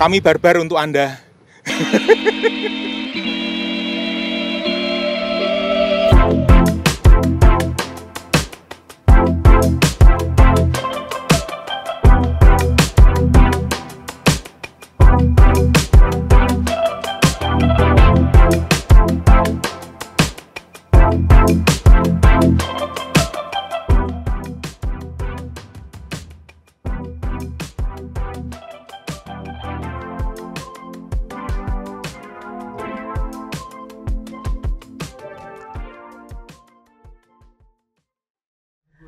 Kami barbar untuk Anda.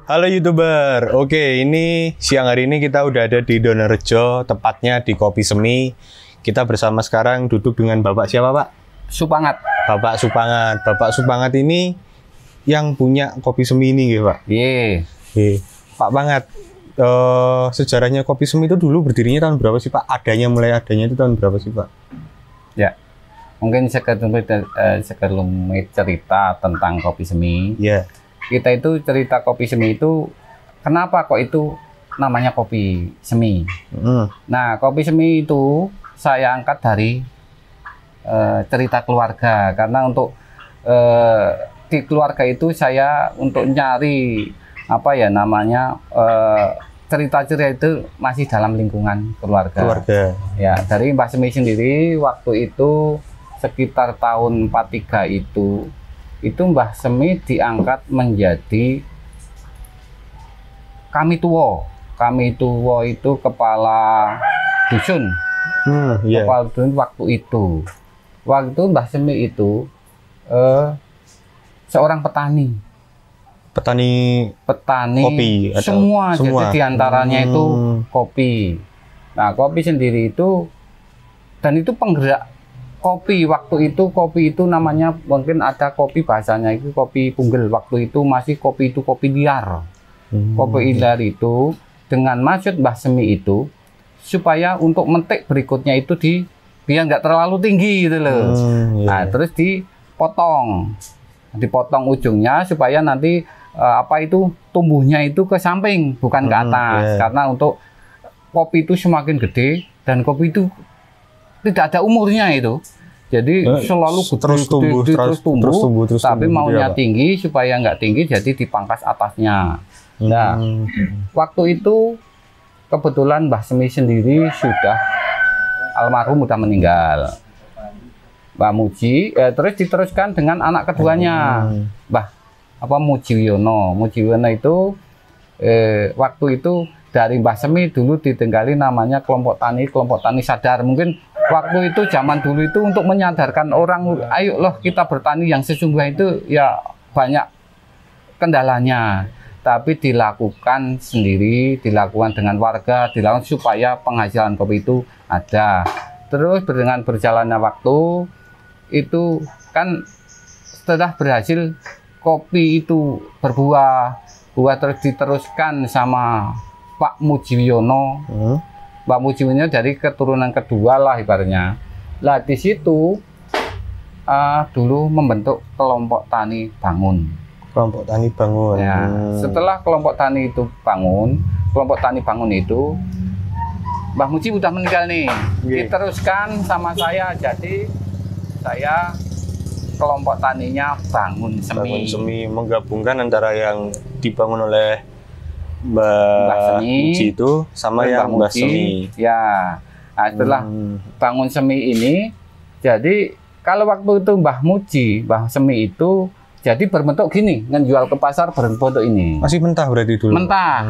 Halo YouTuber, oke ini siang hari ini kita udah ada di Donorejo, tepatnya di Kopi Semi. Kita bersama sekarang duduk dengan Bapak siapa Pak? Supangat. Bapak Supangat. Bapak Supangat ini yang punya Kopi Semi ini gitu Pak? Iya. Pak Pangat, sejarahnya Kopi Semi itu dulu berdirinya tahun berapa sih Pak? Mulai adanya itu tahun berapa sih Pak? Ya, mungkin sekelumit cerita tentang Kopi Semi. Iya. Kita itu cerita Kopi Semi itu kenapa kok itu namanya Kopi Semi. Nah, Kopi Semi itu saya angkat dari cerita keluarga, karena untuk di keluarga itu saya untuk nyari apa ya namanya cerita-cerita itu masih dalam lingkungan keluarga. Ya, dari Mbah Semi sendiri waktu itu sekitar tahun 43 itu Mbah Semi diangkat menjadi Kami Tuwo. Kami Tuwo itu kepala dusun. Kepala dusun waktu itu. Waktu Mbah Semi itu seorang petani. Petani kopi semua. Jadi diantaranya itu kopi. Nah, kopi sendiri itu dan itu penggerak kopi waktu itu. Kopi itu namanya mungkin ada kopi bahasanya itu kopi punggel. Waktu itu masih kopi itu kopi liar. Kopi liar itu dengan maksud Mbah Semi itu supaya untuk metik berikutnya itu biar nggak terlalu tinggi gitu loh. Nah, terus dipotong ujungnya supaya nanti tumbuhnya itu ke samping bukan ke atas. Karena untuk kopi itu semakin gede dan kopi itu tidak ada umurnya itu, jadi selalu terus tumbuh, tapi maunya tinggi supaya nggak tinggi, jadi dipangkas atasnya. Nah, waktu itu kebetulan Mbah Semi sendiri sudah almarhum, udah meninggal. Mbah Muji, terus diteruskan dengan anak keduanya, Mbah Mujiwiono. Mujiwiono itu waktu itu dari Mbah Semi dulu ditinggali namanya kelompok tani sadar. Mungkin waktu itu zaman dulu itu untuk menyadarkan orang, ayo loh kita bertani yang sesungguhnya itu ya banyak kendalanya, tapi dilakukan sendiri, dilakukan dengan warga, dilakukan supaya penghasilan kopi itu ada. Terus dengan berjalannya waktu itu kan setelah berhasil kopi itu berbuah terus diteruskan sama Pak Mujiwiono. Pak Mujiwiono dari keturunan kedua lah ibaratnya. Lah di situ dulu membentuk kelompok tani bangun. Kelompok tani bangun. Ya, setelah kelompok tani bangun itu Mbah Muji udah meninggal nih. Diteruskan sama saya, jadi saya kelompok taninya Bangun Semi. Bangun Semi menggabungkan antara yang dibangun oleh Mbah Muji itu sama yang Mbah Semi. Ya, nah, setelah Bangun Semi ini, jadi kalau waktu itu Mbah Semi itu jadi berbentuk gini, ngejual ke pasar berbentuk ini. Masih mentah berarti dulu? Mentah.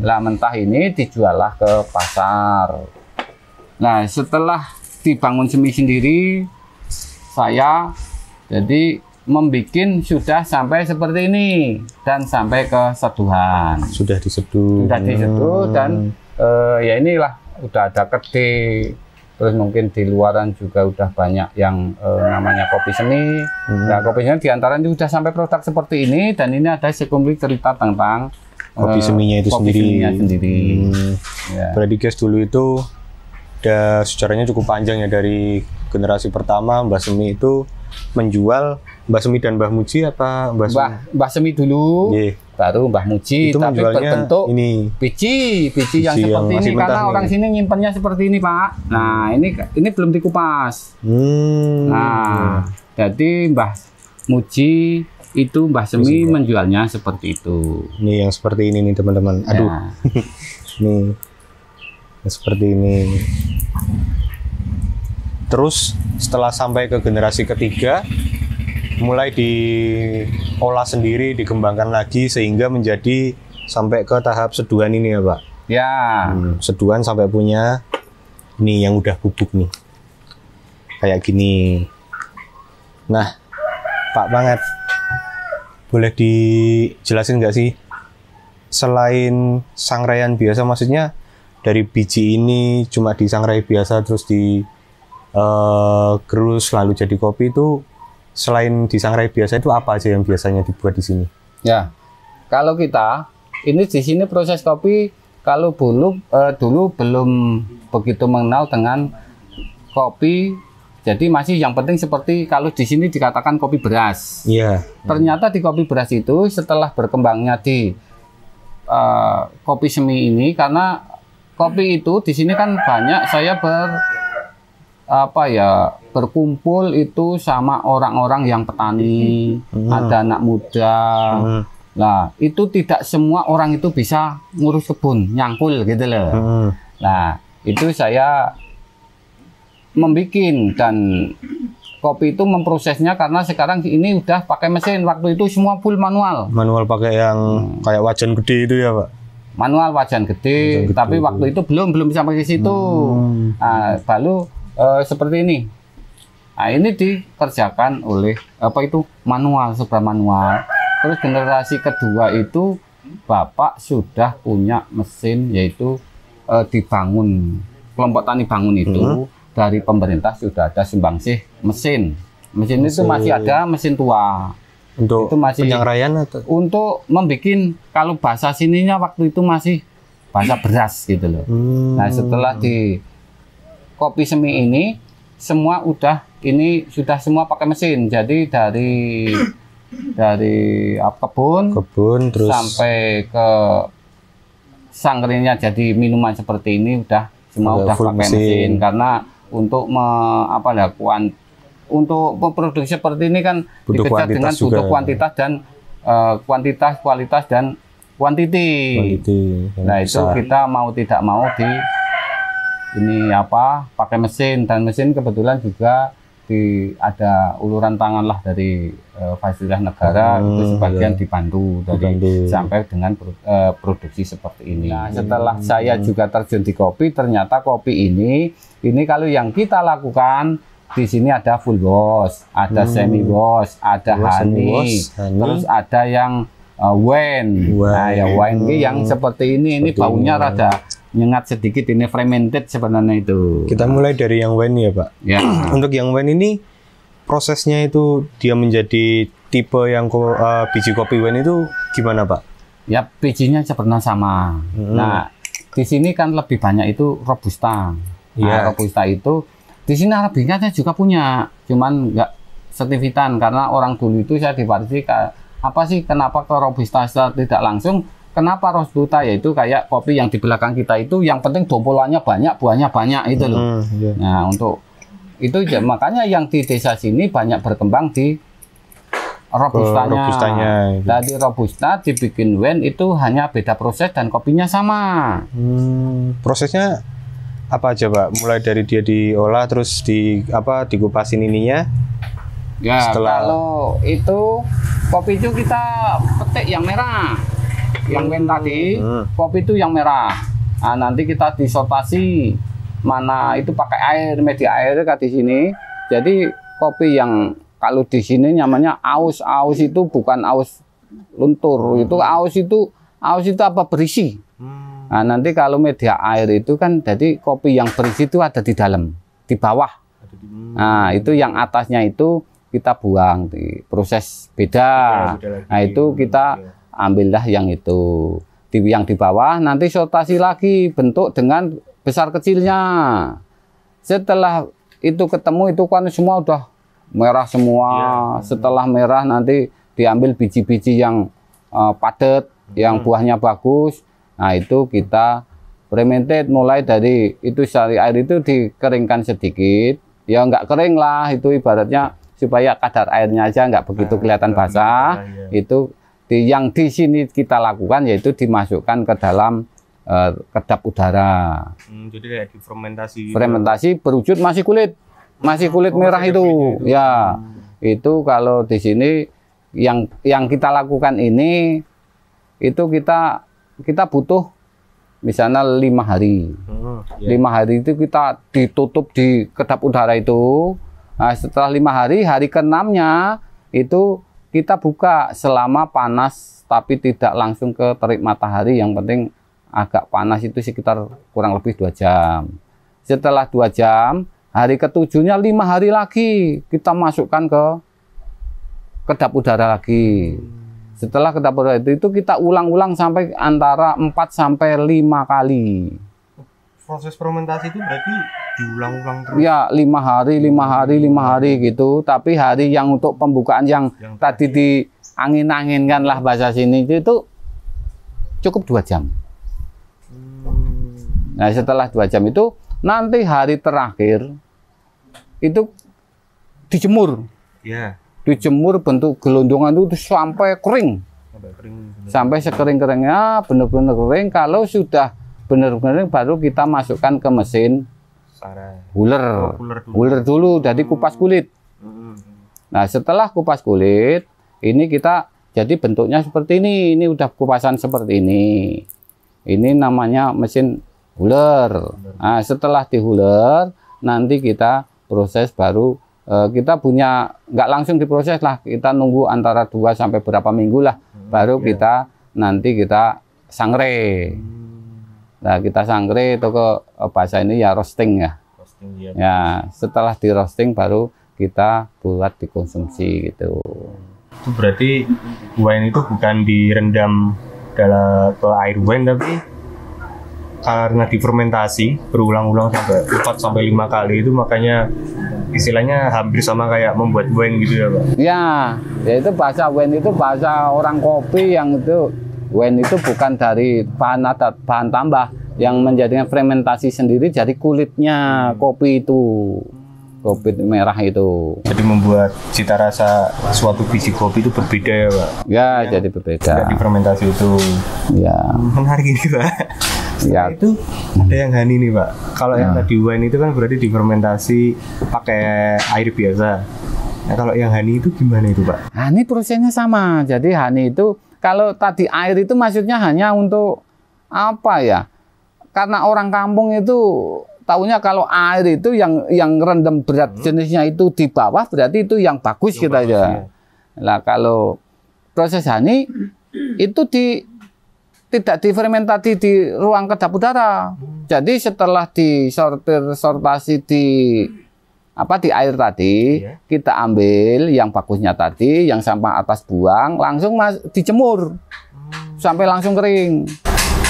Lah mentah ini dijual lah ke pasar. Nah, setelah dibangun Semi sendiri, saya jadi membikin sudah sampai seperti ini dan sampai ke seduhan. Sudah diseduh. Dan ya inilah udah ada kedai, terus mungkin di luaran juga udah banyak yang namanya Kopi Semi. Nah, Kopi Semi diantaranya sudah sampai produk seperti ini, dan ini ada sekumpulan cerita tentang Kopi Seminya itu sendiri. Ya. Berarti guys, dulu itu ada sejarahnya cukup panjang ya, dari generasi pertama Mbah Semi itu menjual. Mbah Semi dan Mbah Muji apa Mbah Semi? Mbah Semi dulu, baru Mbah Muji, itu tapi menjualnya berbentuk ini biji yang biji seperti yang ini mentah karena nih. orang sini nyimpennya seperti ini Pak. Nah ini belum dikupas. Nah jadi Mbah Muji itu Mbah Semi menjualnya seperti itu. Ini yang seperti ini nih teman-teman. Aduh, Nah, nih yang seperti ini. Terus setelah sampai ke generasi ketiga, mulai diolah sendiri, dikembangkan lagi sehingga menjadi sampai ke tahap seduhan ini ya Pak. ya. Seduhan sampai punya ini yang udah bubuk nih, kayak gini. Nah, Pak banget, boleh dijelasin nggak sih, selain sangrai biasa, maksudnya dari biji ini cuma disangrai biasa terus di gerus lalu jadi kopi itu, selain disangrai biasa itu apa aja yang biasanya dibuat di sini? Ya, kalau kita ini di sini proses kopi, kalau dulu belum begitu mengenal dengan kopi, jadi masih yang penting seperti kalau di sini dikatakan kopi beras. Iya. Ternyata di kopi beras itu setelah berkembangnya di kopi semi ini, karena kopi itu di sini kan banyak saya berkumpul itu sama orang-orang yang petani, ada anak muda. Nah, itu tidak semua orang itu bisa ngurus kebun, nyangkul gitu loh. Nah, itu saya membikin dan kopi itu memprosesnya karena sekarang ini udah pakai mesin. Waktu itu semua full manual. Manual pakai yang kayak wajan gede itu ya Pak? Manual wajan gede, tapi waktu itu belum bisa pakai situ. Nah, baru seperti ini. Nah, ini dikerjakan oleh manual, serba manual. Terus generasi kedua itu Bapak sudah punya mesin, yaitu dibangun kelompok tani bangun itu dari pemerintah sudah ada sumbangsih mesin. Mesin itu masih ada, mesin tua. Untuk itu masih penyangraian atau untuk membikin, kalau bahasa sininya waktu itu masih bahasa beras gitu loh. Nah, setelah di kopi semi ini semua sudah semua pakai mesin. Jadi dari kebun terus sampai ke sanggrinya jadi minuman seperti ini udah semua udah pakai mesin. Karena untuk untuk memproduksi seperti ini kan dikejar dengan butuh kuantitas dan kualitas dan kuantiti. Nah, itu kita mau tidak mau pakai mesin, dan mesin kebetulan juga ada uluran tangan lah dari fasilitas negara, itu sebagian dibantu sampai dengan produksi seperti ini. Nah, setelah saya juga terjun di kopi, ternyata kopi ini kalau yang kita lakukan di sini ada full wash, ada semi wash, ada honey, terus ada yang wine. Nah, ya wine ini yang seperti ini baunya rada nyengat sedikit, ini fermented sebenarnya itu. Kita mulai dari yang wine ya Pak. Ya. Untuk yang wine ini prosesnya itu dia menjadi tipe yang biji kopi wine itu gimana Pak? Ya, bijinya sebenarnya sama. Nah, di sini kan lebih banyak itu robusta. Nah, robusta itu di sini arabikanya juga punya, cuman nggak sertifikan karena orang dulu itu saya diwarisi apa sih kenapa ke robusta tidak langsung. Kenapa robusta, yaitu kayak kopi yang di belakang kita itu yang penting dompolannya banyak, buahnya banyak itu loh. Nah, untuk itu makanya yang di desa sini banyak berkembang di robustanya. Dari robusta dibikin wine itu hanya beda proses dan kopinya sama. Prosesnya apa aja Pak? Mulai dari dia diolah terus dikupasin ininya. Ya, kalau itu kopi itu kita petik yang merah. Yang wine tadi, kopi itu yang merah. Nah, nanti kita disortasi mana itu pakai air, media air kayak di sini. Jadi kopi yang kalau di sini namanya aus itu bukan aus luntur, itu aus itu apa berisi. Nah, nanti kalau media air itu kan jadi kopi yang berisi itu ada di dalam, di bawah. Nah, itu yang atasnya itu kita buang, di proses beda. Nah, itu kita ambillah yang itu. Yang di bawah nanti sortasi lagi, bentuk dengan besar kecilnya. Setelah itu ketemu itu kan semua udah merah semua. Setelah merah nanti diambil biji-biji yang padat, yang buahnya bagus. Nah itu kita fermented mulai dari itu sari air itu dikeringkan sedikit, ya nggak kering lah, itu ibaratnya supaya kadar airnya aja nggak begitu kelihatan basah. Itu yang di sini kita lakukan yaitu dimasukkan ke dalam kedap udara. Jadi kayak difermentasi. Fermentasi berwujud masih kulit merah itu. Ya, itu kalau di sini yang kita lakukan ini itu kita butuh misalnya 5 hari. 5 hari itu kita ditutup di kedap udara itu. Nah, setelah 5 hari, hari ke-6-nya itu kita buka selama panas tapi tidak langsung ke terik matahari. Yang penting agak panas itu sekitar kurang lebih 2 jam. Setelah 2 jam, hari ke-7-nya 5 hari lagi kita masukkan ke kedap udara lagi. Setelah kedap udara itu kita ulang-ulang sampai antara 4 sampai 5 kali. Proses fermentasi itu berarti diulang-ulang terus? Ya, 5 hari, 5 hari, 5 hari gitu. Tapi hari yang untuk pembukaan yang tadi diangin-anginkan lah bahasa sini itu cukup 2 jam. Nah, setelah 2 jam itu nanti hari terakhir itu dijemur. Ya. Dijemur bentuk gelondongan itu sampai kering. Sampai sekering-keringnya, benar-benar kering. Kalau sudah benar-benar baru kita masukkan ke mesin huler dulu, jadi kupas kulit. Nah, setelah kupas kulit, ini kita jadi bentuknya seperti ini. Ini udah kupasan seperti ini. Ini namanya mesin huler. Nah, setelah dihuler, nanti kita proses baru. Kita punya nggak langsung diproses lah, kita nunggu antara 2 sampai berapa minggu lah, baru kita nanti kita sangre. Nah, kita sangre itu ke bahasa ini ya roasting ya. Ya, setelah di roasting baru kita buat dikonsumsi gitu. Itu berarti wine itu bukan direndam dalam ke air wine, tapi karena difermentasi berulang-ulang sampai 4 sampai 5 kali itu, makanya istilahnya hampir sama kayak membuat wine gitu ya Pak? Ya itu bahasa wine itu bahasa orang kopi, yang itu wine itu bukan dari bahan tambah yang menjadikan fermentasi sendiri, jadi kulitnya kopi itu, kopi merah itu. Jadi membuat cita rasa suatu biji kopi itu berbeda ya Pak? Ya, jadi berbeda. Di fermentasi itu. Ya. Menarik ini Pak. Ya. Itu ada yang honey nih Pak. Kalau yang tadi wine itu kan berarti difermentasi pakai air biasa. Nah, kalau yang honey itu gimana itu Pak? Honey prosesnya sama. Jadi honey itu kalau tadi air itu maksudnya hanya untuk apa ya? Karena orang kampung itu taunya kalau air itu yang rendam berat jenisnya itu di bawah, berarti itu yang bagus kita aja. Nah, kalau proses honey itu tidak difermentasi di ruang kedap udara. Jadi setelah sortasi di air tadi, kita ambil yang bagusnya tadi, yang sampah atas buang, langsung dijemur sampai langsung kering.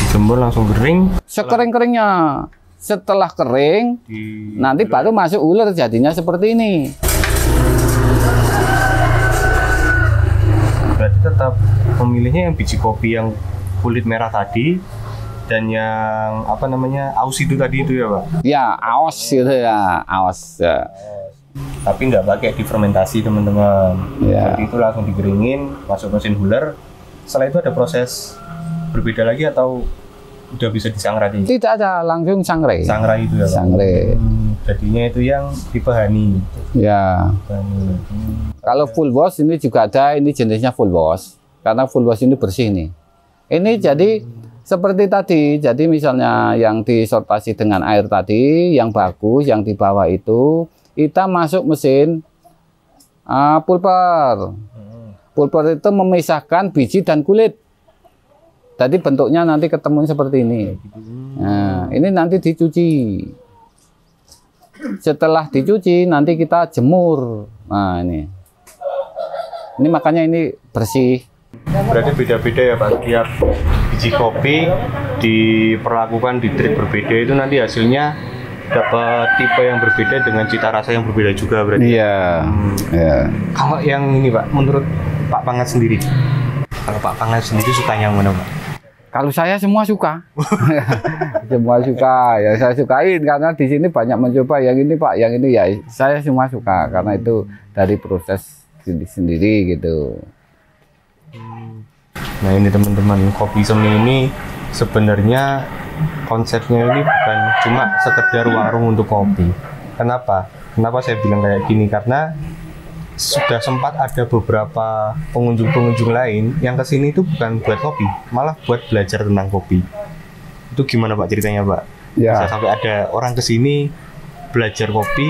Dijemur langsung kering. Sekering-keringnya. Setelah kering, nanti baru masuk uler, jadinya seperti ini. Berarti tetap memilihnya yang biji kopi yang kulit merah tadi, dan yang apa namanya, aus itu tadi itu ya Pak? Ya, aus gitu ya, aus ya. Tapi nggak pakai difermentasi teman-teman. Ya. Jadi itu langsung dikeringin, masuk mesin huler. Setelah itu ada proses berbeda lagi atau udah bisa disangrai? Tidak ada, langsung sangrai. Sangrai itu ya Pak? Sangrai. Jadinya itu yang tipe honey. Ya. Kalau full wash ini juga ada, ini jenisnya full wash. Karena full wash ini bersih nih. Ini jadi seperti tadi, jadi misalnya yang disortasi dengan air tadi, yang bagus, yang di bawah itu, kita masuk mesin pulper. Pulper itu memisahkan biji dan kulit. Tadi bentuknya nanti ketemu seperti ini. Nah, ini nanti dicuci. Setelah dicuci, nanti kita jemur. Nah, ini makanya ini bersih. Berarti beda-beda ya Pak, tiap biji kopi diperlakukan di drip berbeda, itu nanti hasilnya dapat tipe yang berbeda dengan cita rasa yang berbeda juga berarti. Iya. Ya. Kalau yang ini Pak, menurut Pak Pangat sendiri, Kalau Pak Pangat sendiri sukanya yang mana, Pak? Kalau saya semua suka, semua suka ya saya sukain karena di sini banyak mencoba yang ini Pak, yang ini ya saya semua suka karena itu dari proses sendiri gitu. Nah ini teman-teman, kopi semi ini sebenarnya konsepnya ini bukan cuma sekedar warung untuk kopi. Kenapa? Kenapa saya bilang kayak gini? Karena sudah sempat ada beberapa pengunjung-pengunjung lain yang kesini itu bukan buat kopi, malah buat belajar tentang kopi. Itu gimana Pak ceritanya Pak? Ya. Bisa sampai ada orang kesini belajar kopi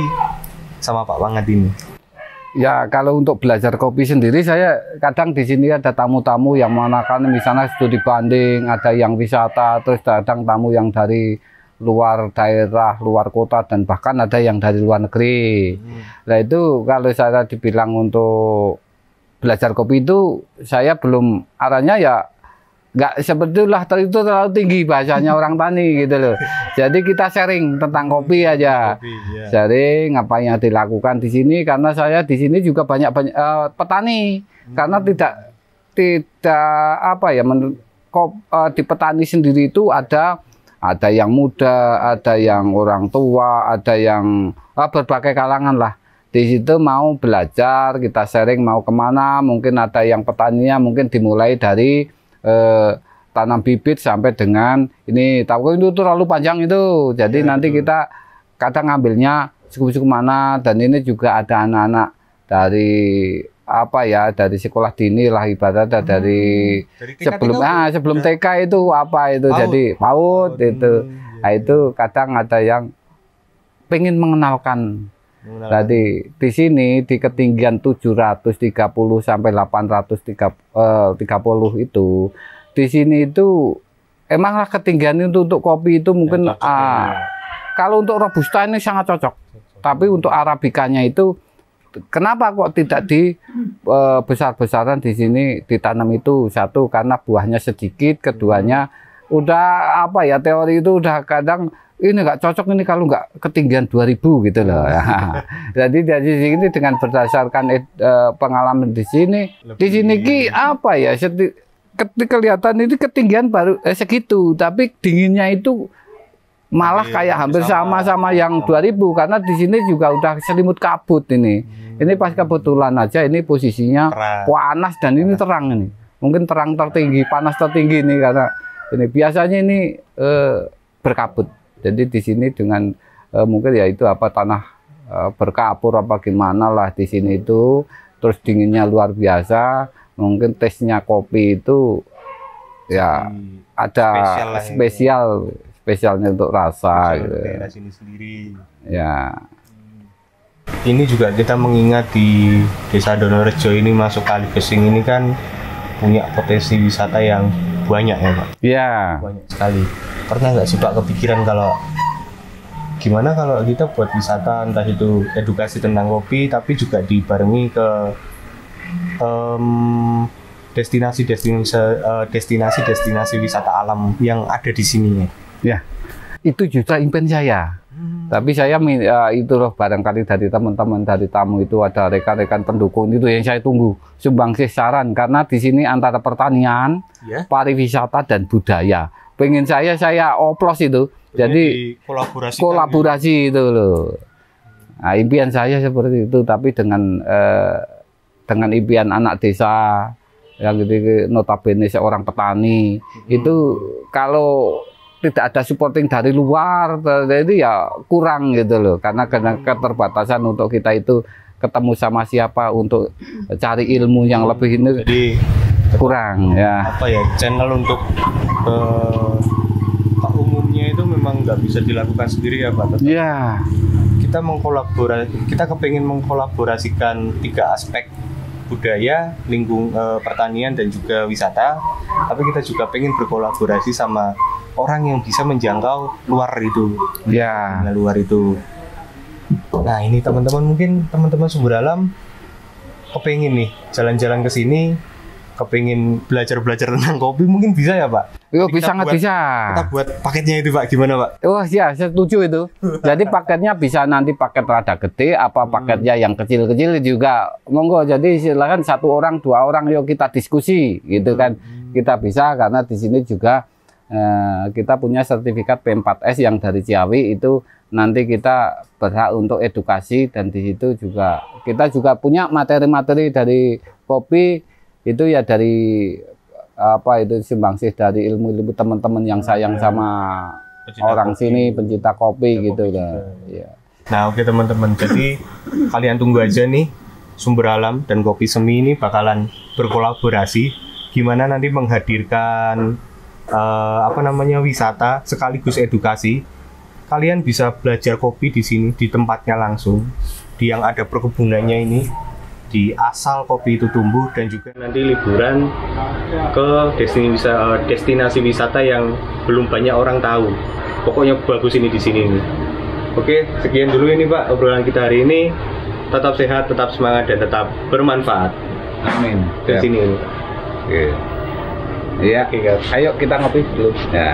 sama Pak Pangat ini. Ya kalau untuk belajar kopi sendiri saya kadang di sini ada tamu-tamu yang menggunakan misalnya studi banding, ada yang wisata, terus kadang tamu yang dari luar daerah, luar kota, dan bahkan ada yang dari luar negeri. Nah itu kalau saya dibilang untuk belajar kopi itu saya belum arahnya ya nggak sebetulnya itu terlalu tinggi bahasanya orang tani gitu loh. Jadi kita sharing tentang kopi aja, sharing apa yang dilakukan di sini karena saya di sini juga banyak petani karena tidak apa ya di petani sendiri itu ada yang muda, ada yang orang tua, ada yang berbagai kalangan lah. Di situ mau belajar, kita sharing mau kemana, mungkin ada yang petaninya mungkin dimulai dari tanam bibit sampai dengan ini, tahu itu terlalu panjang itu. Jadi nanti kita kadang ngambilnya suku-suku mana, dan ini juga ada anak-anak dari apa ya dari sekolah dini lah ibaratnya dari sebelum TK itu apa itu PAUD. Jadi PAUD itu nah itu kadang ada yang pengen mengenalkan. Tadi di sini di ketinggian 730 sampai 830 itu di sini itu emanglah ketinggian itu untuk kopi itu mungkin kalau untuk robusta ini sangat cocok. Tapi untuk arabikanya itu kenapa kok tidak di besar-besaran di sini ditanam itu? Satu karena buahnya sedikit, keduanya udah apa ya teori itu udah kadang ini nggak cocok ini kalau nggak ketinggian 2000 gitu loh. Jadi dari sini dengan berdasarkan pengalaman di sini ki apa ya kelihatan ini ketinggian baru segitu, tapi dinginnya itu malah kayak hampir sama yang 2000 karena di sini juga udah selimut kabut ini. Ini pas kebetulan aja ini posisinya panas dan ini terang ini. Mungkin terang tertinggi, panas tertinggi ini karena ini biasanya ini berkabut. Jadi di sini dengan mungkin ya itu apa tanah berkapur apa gimana lah di sini itu, terus dinginnya luar biasa. Mungkin tesnya kopi itu ya ada spesialnya untuk rasa gitu. Sini sendiri. Ya. Ini juga kita mengingat di Desa Donorejo ini masuk Kali Gesing ini kan punya potensi wisata yang banyak ya Pak? Iya. Banyak sekali. Pernah nggak sih Pak kepikiran kalau gimana kalau kita buat wisata entah itu edukasi tentang kopi tapi juga dibarengi ke destinasi wisata alam yang ada di sini ya. Itu juga impian saya. Tapi saya itu loh barangkali dari teman-teman dari tamu itu ada rekan-rekan pendukung itu yang saya tunggu sumbangsih saran karena di sini antara pertanian, pariwisata dan budaya. Pengen saya oplos itu. Jadi kolaborasi itu loh. Nah, impian saya seperti itu tapi dengan impian anak desa yang gitu notabene seorang petani itu kalau tidak ada supporting dari luar, jadi ya kurang gitu loh. Karena keterbatasan untuk kita itu ketemu sama siapa untuk cari ilmu yang lebih ini, jadi kurang ya. Apa ya channel untuk umumnya itu memang nggak bisa dilakukan sendiri ya Pak. Iya. Kita kepengen mengkolaborasikan 3 aspek budaya, pertanian dan juga wisata. Tapi kita juga pengen berkolaborasi sama orang yang bisa menjangkau luar itu. Ya. Luar itu. Nah ini teman-teman mungkin teman-teman Sumber Alam kepengen nih jalan-jalan ke sini, kepingin belajar tentang kopi mungkin bisa ya Pak? Yo, bisa nggak bisa. Kita buat paketnya itu Pak, gimana Pak? Wah ya, saya setuju itu. Jadi paketnya bisa nanti paket rada gede, apa paketnya yang kecil-kecil juga monggo. Jadi silakan 1 orang, 2 orang, yuk kita diskusi gitu kan. Kita bisa karena di sini juga kita punya sertifikat P4S yang dari Ciawi itu nanti kita berhak untuk edukasi dan di situ juga kita juga punya materi-materi dari kopi itu ya dari apa itu sumbangsih dari ilmu-ilmu teman-teman yang sayang sama orang sini pencinta kopi gitu lah. Ya. Nah oke teman-teman, jadi kalian tunggu aja nih Sumber Alam dan Kopi Semi ini bakalan berkolaborasi gimana nanti menghadirkan wisata sekaligus edukasi. Kalian bisa belajar kopi di sini di tempatnya langsung, di yang ada perkebunannya ini, di asal kopi itu tumbuh dan juga nanti liburan ke destinasi wisata yang belum banyak orang tahu. Pokoknya bagus ini di sini nih. Oke, sekian dulu ini Pak obrolan kita hari ini. Tetap sehat, tetap semangat dan tetap bermanfaat. Amin. Di sini ini. Iya. Ayo kita ngopi dulu. Ya.